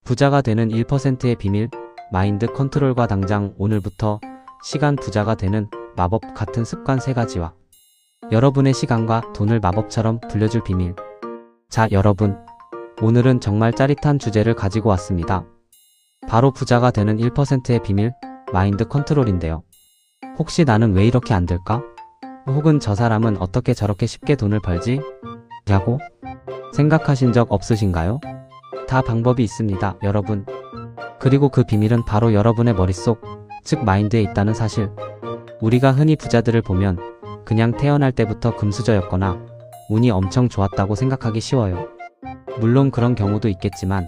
부자가 되는 1%의 비밀, 마인드 컨트롤과 당장 오늘부터 시간 부자가 되는 마법 같은 습관 3가지와 여러분의 시간과 돈을 마법처럼 불려줄 비밀. 자, 여러분. 오늘은 정말 짜릿한 주제를 가지고 왔습니다. 바로 부자가 되는 1%의 비밀, 마인드 컨트롤인데요. 혹시 나는 왜 이렇게 안 될까? 혹은 저 사람은 어떻게 저렇게 쉽게 돈을 벌지? 라고 생각하신 적 없으신가요? 다 방법이 있습니다, 여러분. 그리고 그 비밀은 바로 여러분의 머릿속, 즉 마인드에 있다는 사실. 우리가 흔히 부자들을 보면 그냥 태어날 때부터 금수저였거나 운이 엄청 좋았다고 생각하기 쉬워요. 물론 그런 경우도 있겠지만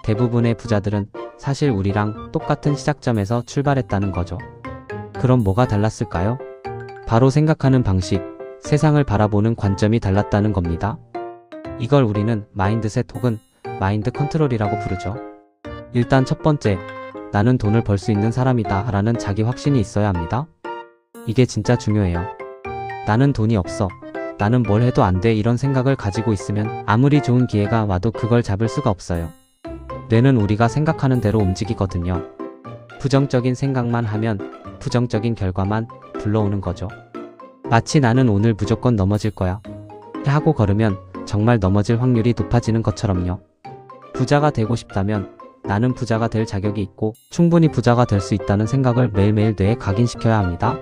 대부분의 부자들은 사실 우리랑 똑같은 시작점에서 출발했다는 거죠. 그럼 뭐가 달랐을까요? 바로 생각하는 방식, 세상을 바라보는 관점이 달랐다는 겁니다. 이걸 우리는 마인드셋 혹은 마인드 컨트롤이라고 부르죠. 일단 첫 번째, 나는 돈을 벌 수 있는 사람이다 라는 자기 확신이 있어야 합니다. 이게 진짜 중요해요. 나는 돈이 없어. 나는 뭘 해도 안 돼. 이런 생각을 가지고 있으면 아무리 좋은 기회가 와도 그걸 잡을 수가 없어요. 뇌는 우리가 생각하는 대로 움직이거든요. 부정적인 생각만 하면 부정적인 결과만 불러오는 거죠. 마치 나는 오늘 무조건 넘어질 거야 하고 걸으면 정말 넘어질 확률이 높아지는 것처럼요. 부자가 되고 싶다면 나는 부자가 될 자격이 있고 충분히 부자가 될 수 있다는 생각을 매일매일 뇌에 각인시켜야 합니다.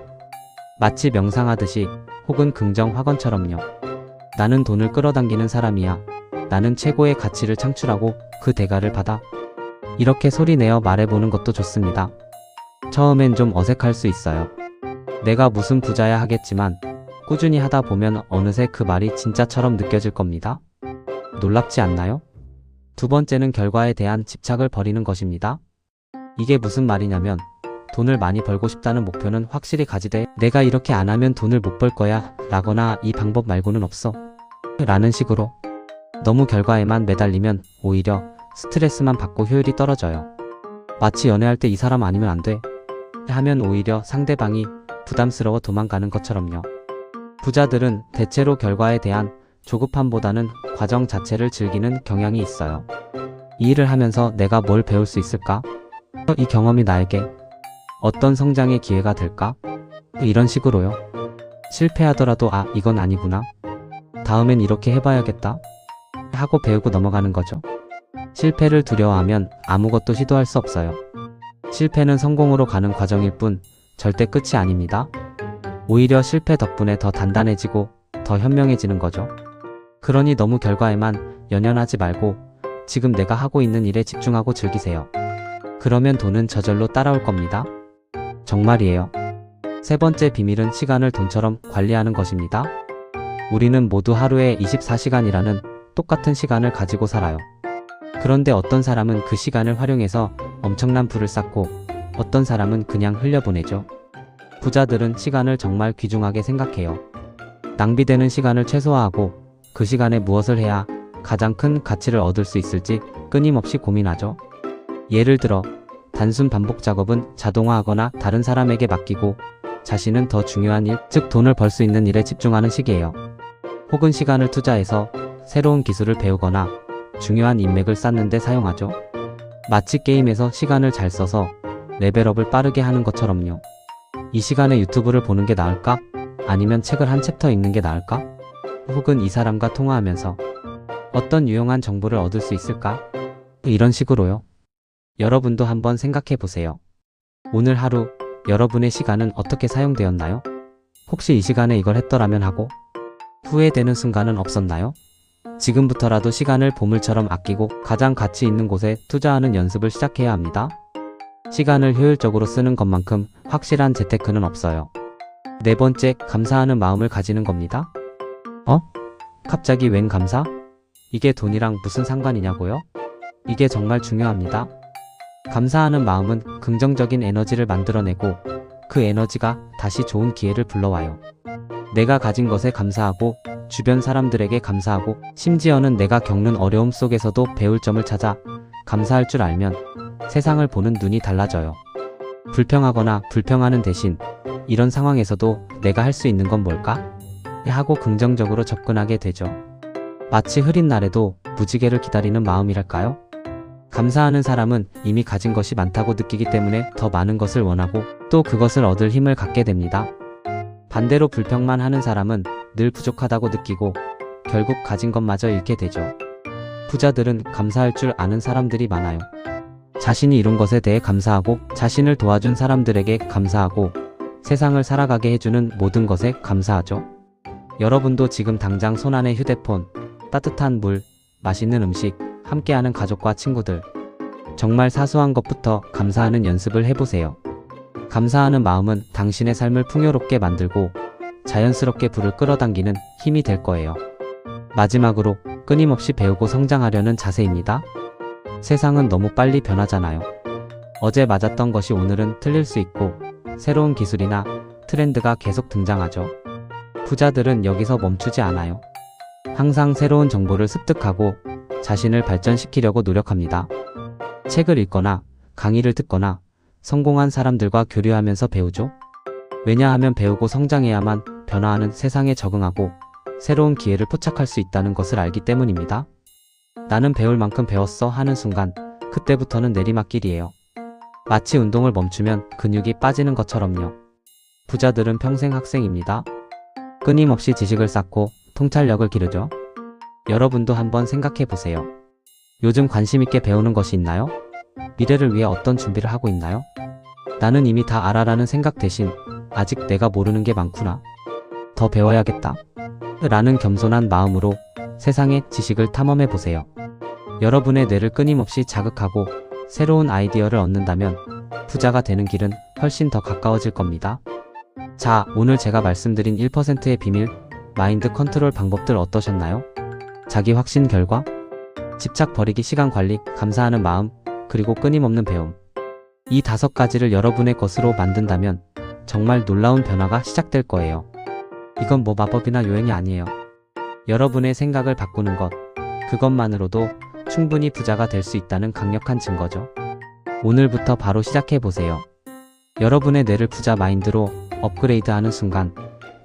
마치 명상하듯이 혹은 긍정 확언처럼요. 나는 돈을 끌어당기는 사람이야. 나는 최고의 가치를 창출하고 그 대가를 받아. 이렇게 소리내어 말해보는 것도 좋습니다. 처음엔 좀 어색할 수 있어요. 내가 무슨 부자야 하겠지만 꾸준히 하다 보면 어느새 그 말이 진짜처럼 느껴질 겁니다. 놀랍지 않나요? 두 번째는 결과에 대한 집착을 버리는 것입니다. 이게 무슨 말이냐면 돈을 많이 벌고 싶다는 목표는 확실히 가지되 내가 이렇게 안 하면 돈을 못 벌 거야 라거나 이 방법 말고는 없어 라는 식으로 너무 결과에만 매달리면 오히려 스트레스만 받고 효율이 떨어져요. 마치 연애할 때 이 사람 아니면 안 돼 하면 오히려 상대방이 부담스러워 도망가는 것처럼요. 부자들은 대체로 결과에 대한 조급함보다는 과정 자체를 즐기는 경향이 있어요. 이 일을 하면서 내가 뭘 배울 수 있을까? 이 경험이 나에게 어떤 성장의 기회가 될까? 이런 식으로요. 실패하더라도 이건 아니구나. 다음엔 이렇게 해봐야겠다. 하고 배우고 넘어가는 거죠. 실패를 두려워하면 아무것도 시도할 수 없어요. 실패는 성공으로 가는 과정일 뿐 절대 끝이 아닙니다. 오히려 실패 덕분에 더 단단해지고 더 현명해지는 거죠. 그러니 너무 결과에만 연연하지 말고 지금 내가 하고 있는 일에 집중하고 즐기세요. 그러면 돈은 저절로 따라올 겁니다. 정말이에요. 세 번째 비밀은 시간을 돈처럼 관리하는 것입니다. 우리는 모두 하루에 24시간이라는 똑같은 시간을 가지고 살아요. 그런데 어떤 사람은 그 시간을 활용해서 엄청난 부를 쌓고 어떤 사람은 그냥 흘려보내죠. 부자들은 시간을 정말 귀중하게 생각해요. 낭비되는 시간을 최소화하고 그 시간에 무엇을 해야 가장 큰 가치를 얻을 수 있을지 끊임없이 고민하죠. 예를 들어 단순 반복 작업은 자동화하거나 다른 사람에게 맡기고 자신은 더 중요한 일, 즉 돈을 벌 수 있는 일에 집중하는 식이에요. 혹은 시간을 투자해서 새로운 기술을 배우거나 중요한 인맥을 쌓는 데 사용하죠. 마치 게임에서 시간을 잘 써서 레벨업을 빠르게 하는 것처럼요. 이 시간에 유튜브를 보는 게 나을까? 아니면 책을 한 챕터 읽는 게 나을까? 혹은 이 사람과 통화하면서 어떤 유용한 정보를 얻을 수 있을까? 이런 식으로요. 여러분도 한번 생각해 보세요. 오늘 하루 여러분의 시간은 어떻게 사용되었나요? 혹시 이 시간에 이걸 했더라면 하고 후회되는 순간은 없었나요? 지금부터라도 시간을 보물처럼 아끼고 가장 가치 있는 곳에 투자하는 연습을 시작해야 합니다. 시간을 효율적으로 쓰는 것만큼 확실한 재테크는 없어요. 네 번째, 감사하는 마음을 가지는 겁니다. 갑자기 웬 감사? 이게 돈이랑 무슨 상관이냐고요? 이게 정말 중요합니다. 감사하는 마음은 긍정적인 에너지를 만들어내고 그 에너지가 다시 좋은 기회를 불러와요. 내가 가진 것에 감사하고 주변 사람들에게 감사하고 심지어는 내가 겪는 어려움 속에서도 배울 점을 찾아 감사할 줄 알면 세상을 보는 눈이 달라져요. 불평하거나 불평하는 대신 이런 상황에서도 내가 할 수 있는 건 뭘까? 하고 긍정적으로 접근하게 되죠. 마치 흐린 날에도 무지개를 기다리는 마음이랄까요? 감사하는 사람은 이미 가진 것이 많다고 느끼기 때문에 더 많은 것을 원하고 또 그것을 얻을 힘을 갖게 됩니다. 반대로 불평만 하는 사람은 늘 부족하다고 느끼고 결국 가진 것마저 잃게 되죠. 부자들은 감사할 줄 아는 사람들이 많아요. 자신이 이룬 것에 대해 감사하고 자신을 도와준 사람들에게 감사하고 세상을 살아가게 해주는 모든 것에 감사하죠. 여러분도 지금 당장 손안에 휴대폰, 따뜻한 물, 맛있는 음식, 함께하는 가족과 친구들, 정말 사소한 것부터 감사하는 연습을 해보세요. 감사하는 마음은 당신의 삶을 풍요롭게 만들고 자연스럽게 불을 끌어당기는 힘이 될 거예요. 마지막으로 끊임없이 배우고 성장하려는 자세입니다. 세상은 너무 빨리 변하잖아요. 어제 맞았던 것이 오늘은 틀릴 수 있고 새로운 기술이나 트렌드가 계속 등장하죠. 부자들은 여기서 멈추지 않아요. 항상 새로운 정보를 습득하고 자신을 발전시키려고 노력합니다. 책을 읽거나 강의를 듣거나 성공한 사람들과 교류하면서 배우죠. 왜냐하면 배우고 성장해야만 변화하는 세상에 적응하고 새로운 기회를 포착할 수 있다는 것을 알기 때문입니다. 나는 배울 만큼 배웠어 하는 순간 그때부터는 내리막길이에요. 마치 운동을 멈추면 근육이 빠지는 것처럼요. 부자들은 평생 학생입니다. 끊임없이 지식을 쌓고 통찰력을 기르죠. 여러분도 한번 생각해 보세요. 요즘 관심 있게 배우는 것이 있나요? 미래를 위해 어떤 준비를 하고 있나요? 나는 이미 다 알아라는 생각 대신 아직 내가 모르는 게 많구나. 더 배워야겠다. 라는 겸손한 마음으로 세상의 지식을 탐험해 보세요. 여러분의 뇌를 끊임없이 자극하고 새로운 아이디어를 얻는다면 부자가 되는 길은 훨씬 더 가까워질 겁니다. 자, 오늘 제가 말씀드린 1%의 비밀, 마인드 컨트롤 방법들 어떠셨나요? 자기 확신 결과, 집착 버리기, 시간 관리, 감사하는 마음, 그리고 끊임없는 배움. 이 5가지를 여러분의 것으로 만든다면 정말 놀라운 변화가 시작될 거예요. 이건 뭐 마법이나 요행이 아니에요. 여러분의 생각을 바꾸는 것, 그것만으로도 충분히 부자가 될 수 있다는 강력한 증거죠. 오늘부터 바로 시작해보세요. 여러분의 뇌를 부자 마인드로 업그레이드하는 순간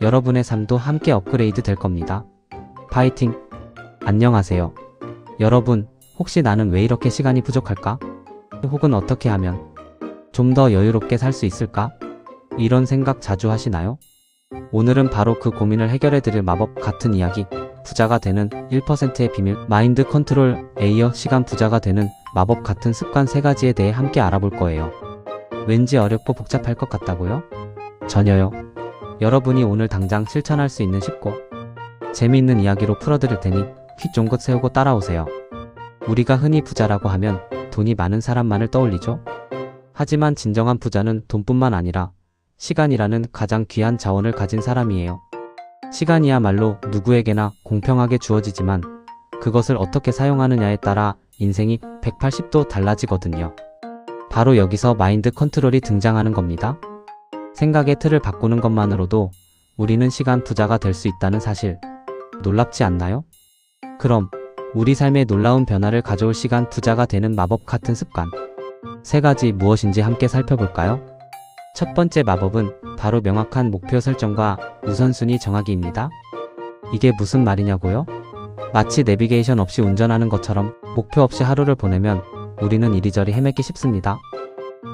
여러분의 삶도 함께 업그레이드 될 겁니다. 파이팅! 안녕하세요. 여러분, 혹시 나는 왜 이렇게 시간이 부족할까? 혹은 어떻게 하면 좀 더 여유롭게 살 수 있을까? 이런 생각 자주 하시나요? 오늘은 바로 그 고민을 해결해드릴 마법 같은 이야기, 부자가 되는 1%의 비밀, 마인드 컨트롤 에이어 시간 부자가 되는 마법 같은 습관 3가지에 대해 함께 알아볼 거예요. 왠지 어렵고 복잡할 것 같다고요? 전혀요. 여러분이 오늘 당장 실천할 수 있는 쉽고 재미있는 이야기로 풀어드릴 테니 귀 쫑긋 세우고 따라오세요. 우리가 흔히 부자라고 하면 돈이 많은 사람만을 떠올리죠. 하지만 진정한 부자는 돈뿐만 아니라 시간이라는 가장 귀한 자원을 가진 사람이에요. 시간이야말로 누구에게나 공평하게 주어지지만 그것을 어떻게 사용하느냐에 따라 인생이 180도 달라지거든요. 바로 여기서 마인드 컨트롤이 등장하는 겁니다. 생각의 틀을 바꾸는 것만으로도 우리는 시간 부자가 될 수 있다는 사실, 놀랍지 않나요? 그럼 우리 삶에 놀라운 변화를 가져올 시간 부자가 되는 마법 같은 습관 3가지 무엇인지 함께 살펴볼까요? 첫 번째 마법은 바로 명확한 목표 설정과 우선순위 정하기입니다. 이게 무슨 말이냐고요? 마치 내비게이션 없이 운전하는 것처럼 목표 없이 하루를 보내면 우리는 이리저리 헤매기 쉽습니다.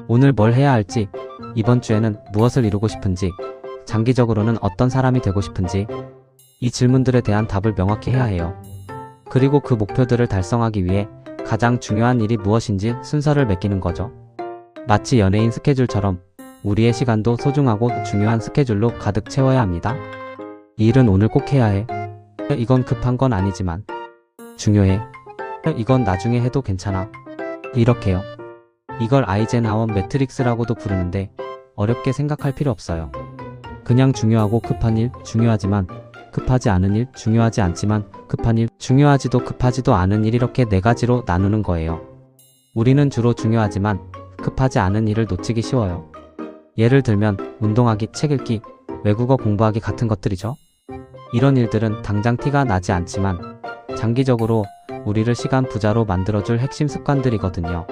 오늘 뭘 해야 할지, 이번 주에는 무엇을 이루고 싶은지, 장기적으로는 어떤 사람이 되고 싶은지, 이 질문들에 대한 답을 명확히 해야 해요. 그리고 그 목표들을 달성하기 위해 가장 중요한 일이 무엇인지 순서를 매기는 거죠. 마치 연예인 스케줄처럼 우리의 시간도 소중하고 중요한 스케줄로 가득 채워야 합니다. 이 일은 오늘 꼭 해야 해. 이건 급한 건 아니지만 중요해. 이건 나중에 해도 괜찮아. 이렇게요. 이걸 아이젠하워 매트릭스라고도 부르는데 어렵게 생각할 필요 없어요. 그냥 중요하고 급한 일, 중요하지만 급하지 않은 일, 중요하지 않지만 급한 일, 중요하지도 급하지도 않은 일, 이렇게 4가지로 나누는 거예요. 우리는 주로 중요하지만 급하지 않은 일을 놓치기 쉬워요. 예를 들면 운동하기, 책 읽기, 외국어 공부하기 같은 것들이죠. 이런 일들은 당장 티가 나지 않지만 장기적으로 우리를 시간 부자로 만들어줄 핵심 습관들이거든요.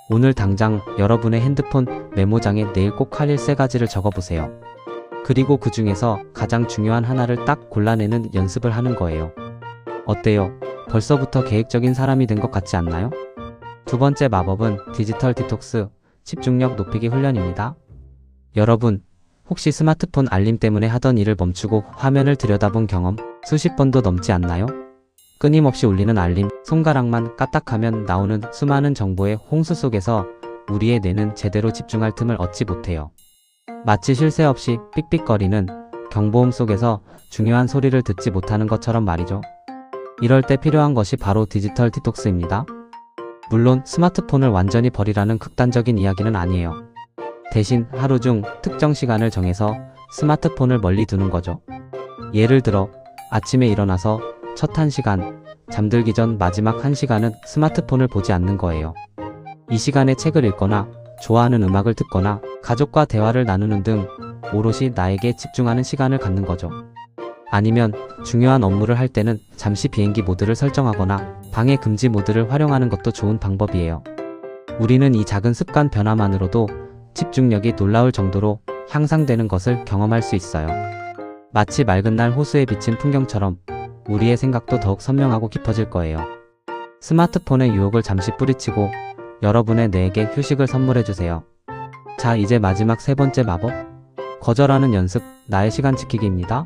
오늘 당장 여러분의 핸드폰 메모장에 내일 꼭 할 일 3가지를 적어보세요. 그리고 그 중에서 가장 중요한 하나를 딱 골라내는 연습을 하는 거예요. 어때요? 벌써부터 계획적인 사람이 된 것 같지 않나요? 두 번째 마법은 디지털 디톡스, 집중력 높이기 훈련입니다. 여러분, 혹시 스마트폰 알림 때문에 하던 일을 멈추고 화면을 들여다본 경험 수십 번도 넘지 않나요? 끊임없이 울리는 알림, 손가락만 까딱하면 나오는 수많은 정보의 홍수 속에서 우리의 뇌는 제대로 집중할 틈을 얻지 못해요. 마치 쉴 새 없이 삑삑거리는 경보음 속에서 중요한 소리를 듣지 못하는 것처럼 말이죠. 이럴 때 필요한 것이 바로 디지털 디톡스입니다. 물론 스마트폰을 완전히 버리라는 극단적인 이야기는 아니에요. 대신 하루 중 특정 시간을 정해서 스마트폰을 멀리 두는 거죠. 예를 들어 아침에 일어나서 첫 1시간, 잠들기 전 마지막 1시간은 스마트폰을 보지 않는 거예요. 이 시간에 책을 읽거나 좋아하는 음악을 듣거나 가족과 대화를 나누는 등 오롯이 나에게 집중하는 시간을 갖는 거죠. 아니면 중요한 업무를 할 때는 잠시 비행기 모드를 설정하거나 방해 금지 모드를 활용하는 것도 좋은 방법이에요. 우리는 이 작은 습관 변화만으로도 집중력이 놀라울 정도로 향상되는 것을 경험할 수 있어요. 마치 맑은 날 호수에 비친 풍경처럼 우리의 생각도 더욱 선명하고 깊어질 거예요. 스마트폰의 유혹을 잠시 뿌리치고 여러분의 뇌에게 휴식을 선물해주세요. 자, 이제 마지막 세 번째 마법, 거절하는 연습, 나의 시간 지키기입니다.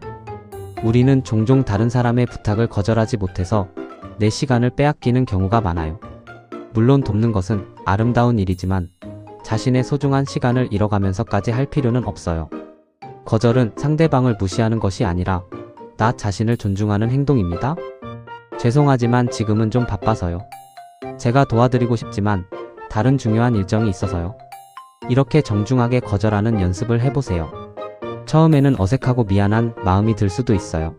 우리는 종종 다른 사람의 부탁을 거절하지 못해서 내 시간을 빼앗기는 경우가 많아요. 물론 돕는 것은 아름다운 일이지만 자신의 소중한 시간을 잃어가면서까지 할 필요는 없어요. 거절은 상대방을 무시하는 것이 아니라 나 자신을 존중하는 행동입니다. 죄송하지만 지금은 좀 바빠서요. 제가 도와드리고 싶지만 다른 중요한 일정이 있어서요. 이렇게 정중하게 거절하는 연습을 해보세요. 처음에는 어색하고 미안한 마음이 들 수도 있어요.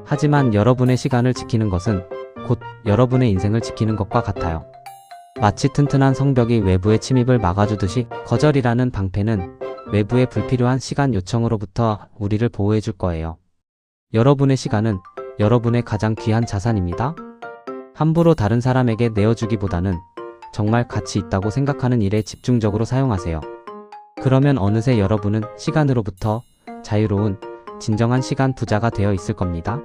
하지만 여러분의 시간을 지키는 것은 곧 여러분의 인생을 지키는 것과 같아요. 마치 튼튼한 성벽이 외부의 침입을 막아주듯이 거절이라는 방패는 외부의 불필요한 시간 요청으로부터 우리를 보호해 줄 거예요. 여러분의 시간은 여러분의 가장 귀한 자산입니다. 함부로 다른 사람에게 내어주기보다는 정말 가치 있다고 생각하는 일에 집중적으로 사용하세요. 그러면 어느새 여러분은 시간으로부터 자유로운 진정한 시간 부자가 되어 있을 겁니다.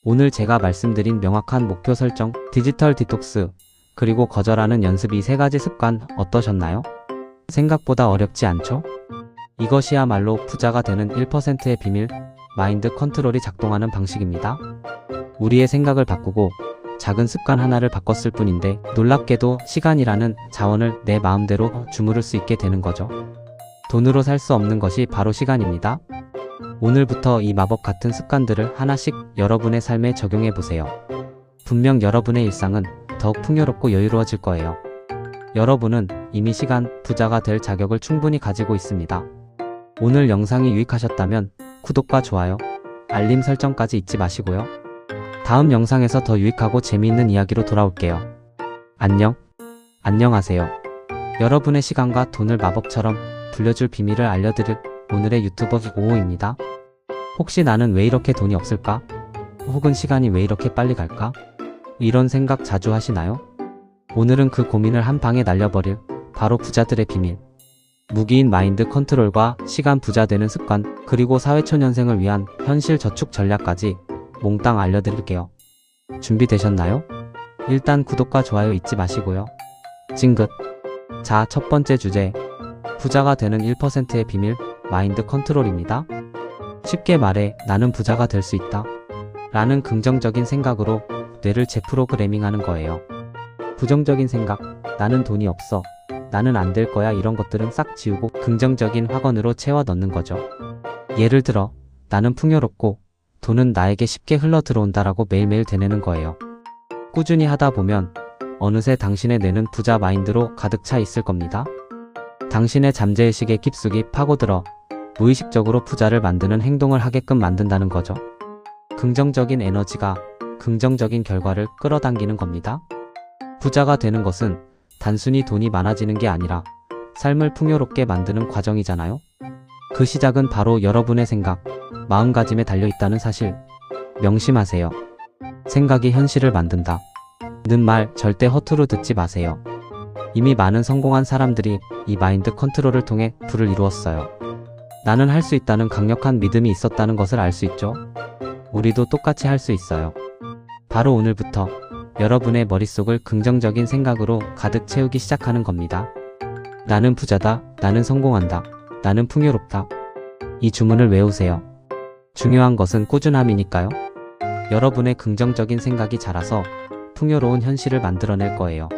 오늘 제가 말씀드린 명확한 목표 설정, 디지털 디톡스, 그리고 거절하는 연습 이 세 가지 습관 어떠셨나요? 생각보다 어렵지 않죠? 이것이야말로 부자가 되는 1%의 비밀, 마인드 컨트롤이 작동하는 방식입니다. 우리의 생각을 바꾸고 작은 습관 하나를 바꿨을 뿐인데 놀랍게도 시간이라는 자원을 내 마음대로 주무를 수 있게 되는 거죠. 돈으로 살 수 없는 것이 바로 시간입니다. 오늘부터 이 마법 같은 습관들을 하나씩 여러분의 삶에 적용해 보세요. 분명 여러분의 일상은 더욱 풍요롭고 여유로워질 거예요. 여러분은 이미 시간 부자가 될 자격을 충분히 가지고 있습니다. 오늘 영상이 유익하셨다면 구독과 좋아요, 알림 설정까지 잊지 마시고요. 다음 영상에서 더 유익하고 재미있는 이야기로 돌아올게요. 안녕하세요. 여러분의 시간과 돈을 마법처럼 불려줄 비밀을 알려드릴 오늘의 유튜버 오호입니다. 혹시 나는 왜 이렇게 돈이 없을까? 혹은 시간이 왜 이렇게 빨리 갈까? 이런 생각 자주 하시나요? 오늘은 그 고민을 한 방에 날려버릴 바로 부자들의 비밀, 무기인 마인드 컨트롤과 시간 부자 되는 습관, 그리고 사회초년생을 위한 현실 저축 전략까지 몽땅 알려드릴게요. 준비되셨나요? 일단 구독과 좋아요 잊지 마시고요. 찡긋. 자, 첫 번째 주제, 부자가 되는 1%의 비밀, 마인드 컨트롤입니다. 쉽게 말해 나는 부자가 될 수 있다 라는 긍정적인 생각으로 뇌를 재프로그래밍하는 거예요. 부정적인 생각, 나는 돈이 없어, 나는 안 될 거야, 이런 것들은 싹 지우고 긍정적인 확언으로 채워 넣는 거죠. 예를 들어 나는 풍요롭고 돈은 나에게 쉽게 흘러 들어온다라고 매일매일 되뇌는 거예요. 꾸준히 하다 보면 어느새 당신의 뇌는 부자 마인드로 가득 차 있을 겁니다. 당신의 잠재의식에 깊숙이 파고들어 무의식적으로 부자를 만드는 행동을 하게끔 만든다는 거죠. 긍정적인 에너지가 긍정적인 결과를 끌어당기는 겁니다. 부자가 되는 것은 단순히 돈이 많아지는 게 아니라 삶을 풍요롭게 만드는 과정이잖아요. 그 시작은 바로 여러분의 생각, 마음가짐에 달려있다는 사실 명심하세요. 생각이 현실을 만든다 는 말 절대 허투루 듣지 마세요. 이미 많은 성공한 사람들이 이 마인드 컨트롤을 통해 부를 이루었어요. 나는 할 수 있다는 강력한 믿음이 있었다는 것을 알 수 있죠. 우리도 똑같이 할 수 있어요. 바로 오늘부터 여러분의 머릿속을 긍정적인 생각으로 가득 채우기 시작하는 겁니다. 나는 부자다. 나는 성공한다. 나는 풍요롭다. 이 주문을 외우세요. 중요한 것은 꾸준함이니까요. 여러분의 긍정적인 생각이 자라서 풍요로운 현실을 만들어낼 거예요.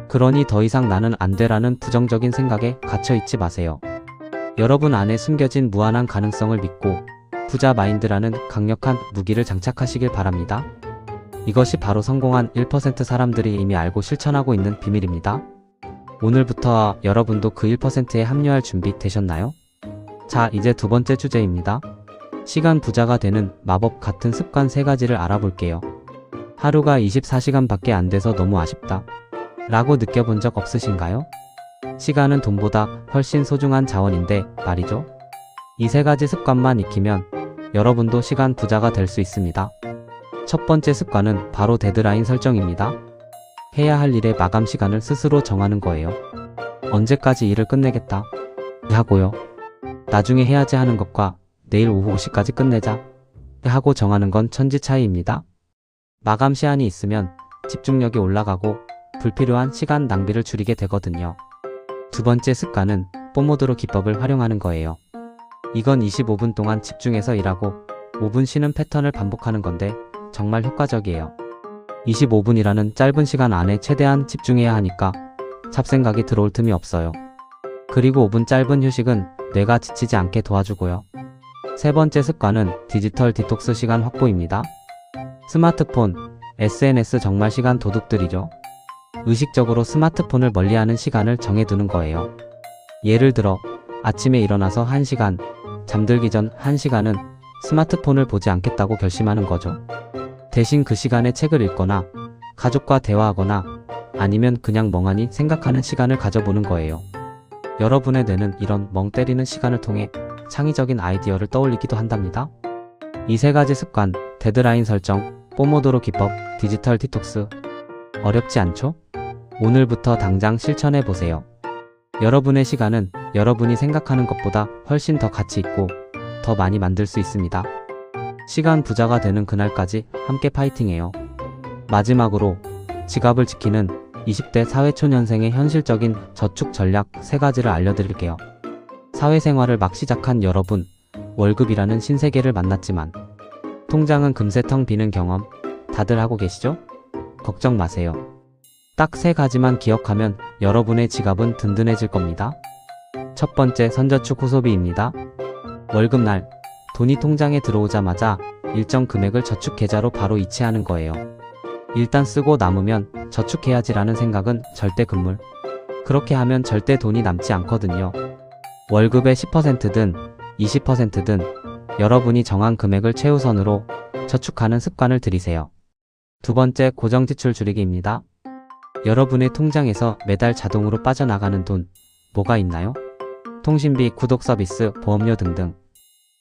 그러니 더 이상 나는 안 돼라는 부정적인 생각에 갇혀 있지 마세요. 여러분 안에 숨겨진 무한한 가능성을 믿고 부자 마인드라는 강력한 무기를 장착하시길 바랍니다. 이것이 바로 성공한 1% 사람들이 이미 알고 실천하고 있는 비밀입니다. 오늘부터 여러분도 그 1%에 합류할 준비 되셨나요? 자, 이제 두 번째 주제입니다. 시간 부자가 되는 마법 같은 습관 3가지를 알아볼게요. 하루가 24시간밖에 안 돼서 너무 아쉽다 라고 느껴본 적 없으신가요? 시간은 돈보다 훨씬 소중한 자원인데 말이죠. 이 3가지 습관만 익히면 여러분도 시간 부자가 될 수 있습니다. 첫 번째 습관은 바로 데드라인 설정입니다. 해야 할 일의 마감 시간을 스스로 정하는 거예요. 언제까지 일을 끝내겠다 하고요. 나중에 해야지 하는 것과 내일 오후 5시까지 끝내자 하고 정하는 건 천지 차이입니다. 마감 시한이 있으면 집중력이 올라가고 불필요한 시간 낭비를 줄이게 되거든요. 두 번째 습관은 포모도로 기법을 활용하는 거예요. 이건 25분 동안 집중해서 일하고 5분 쉬는 패턴을 반복하는 건데 정말 효과적이에요. 25분이라는 짧은 시간 안에 최대한 집중해야 하니까 잡생각이 들어올 틈이 없어요. 그리고 5분 짧은 휴식은 뇌가 지치지 않게 도와주고요. 세 번째 습관은 디지털 디톡스 시간 확보입니다. 스마트폰, SNS 정말 시간 도둑들이죠. 의식적으로 스마트폰을 멀리하는 시간을 정해두는 거예요. 예를 들어 아침에 일어나서 1시간, 잠들기 전 1시간은 스마트폰을 보지 않겠다고 결심하는 거죠. 대신 그 시간에 책을 읽거나 가족과 대화하거나 아니면 그냥 멍하니 생각하는 시간을 가져보는 거예요. 여러분의 뇌는 이런 멍 때리는 시간을 통해 창의적인 아이디어를 떠올리기도 한답니다. 이 3가지 습관, 데드라인 설정, 포모도로 기법, 디지털 디톡스. 어렵지 않죠? 오늘부터 당장 실천해보세요. 여러분의 시간은 여러분이 생각하는 것보다 훨씬 더 가치 있고 더 많이 만들 수 있습니다. 시간 부자가 되는 그날까지 함께 파이팅해요. 마지막으로 지갑을 지키는 20대 사회초년생의 현실적인 저축 전략 3가지를 알려드릴게요. 사회생활을 막 시작한 여러분, 월급이라는 신세계를 만났지만 통장은 금세 텅 비는 경험 다들 하고 계시죠? 걱정 마세요. 딱 3가지만 기억하면 여러분의 지갑은 든든해질 겁니다. 첫 번째, 선저축 후소비입니다. 월급날 돈이 통장에 들어오자마자 일정 금액을 저축 계좌로 바로 이체하는 거예요. 일단 쓰고 남으면 저축해야지라는 생각은 절대 금물. 그렇게 하면 절대 돈이 남지 않거든요. 월급의 10%든 20%든 여러분이 정한 금액을 최우선으로 저축하는 습관을 들이세요. 두 번째, 고정지출 줄이기입니다. 여러분의 통장에서 매달 자동으로 빠져나가는 돈 뭐가 있나요? 통신비, 구독 서비스, 보험료 등등.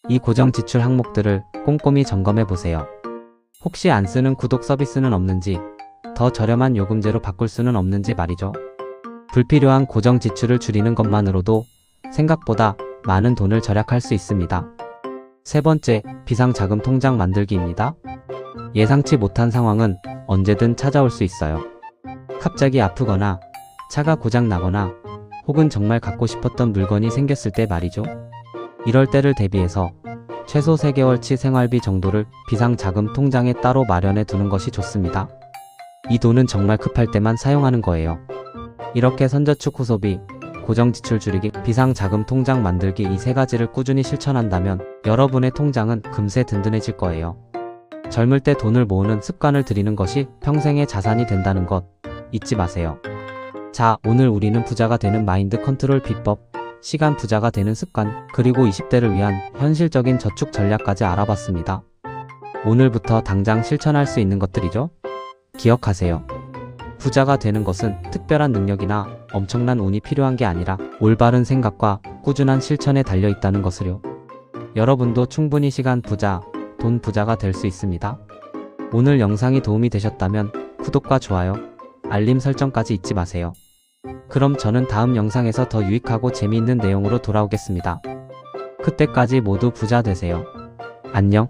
이 고정 지출 항목들을 꼼꼼히 점검해 보세요. 혹시 안 쓰는 구독 서비스는 없는지, 더 저렴한 요금제로 바꿀 수는 없는지 말이죠. 불필요한 고정 지출을 줄이는 것만으로도 생각보다 많은 돈을 절약할 수 있습니다. 세 번째, 비상자금 통장 만들기입니다. 예상치 못한 상황은 언제든 찾아올 수 있어요. 갑자기 아프거나 차가 고장 나거나 혹은 정말 갖고 싶었던 물건이 생겼을 때 말이죠. 이럴 때를 대비해서 최소 3개월치 생활비 정도를 비상자금 통장에 따로 마련해 두는 것이 좋습니다. 이 돈은 정말 급할 때만 사용하는 거예요. 이렇게 선저축 후소비, 고정지출 줄이기, 비상자금 통장 만들기 이 3가지를 꾸준히 실천한다면 여러분의 통장은 금세 든든해질 거예요. 젊을 때 돈을 모으는 습관을 들이는 것이 평생의 자산이 된다는 것 잊지 마세요. 자, 오늘 우리는 부자가 되는 마인드 컨트롤 비법, 시간 부자가 되는 습관, 그리고 20대를 위한 현실적인 저축 전략까지 알아봤습니다. 오늘부터 당장 실천할 수 있는 것들이죠. 기억하세요. 부자가 되는 것은 특별한 능력이나 엄청난 운이 필요한 게 아니라 올바른 생각과 꾸준한 실천에 달려 있다는 것을요. 여러분도 충분히 시간 부자, 돈 부자가 될 수 있습니다. 오늘 영상이 도움이 되셨다면 구독과 좋아요, 알림 설정까지 잊지 마세요. 그럼 저는 다음 영상에서 더 유익하고 재미있는 내용으로 돌아오겠습니다. 그때까지 모두 부자 되세요. 안녕.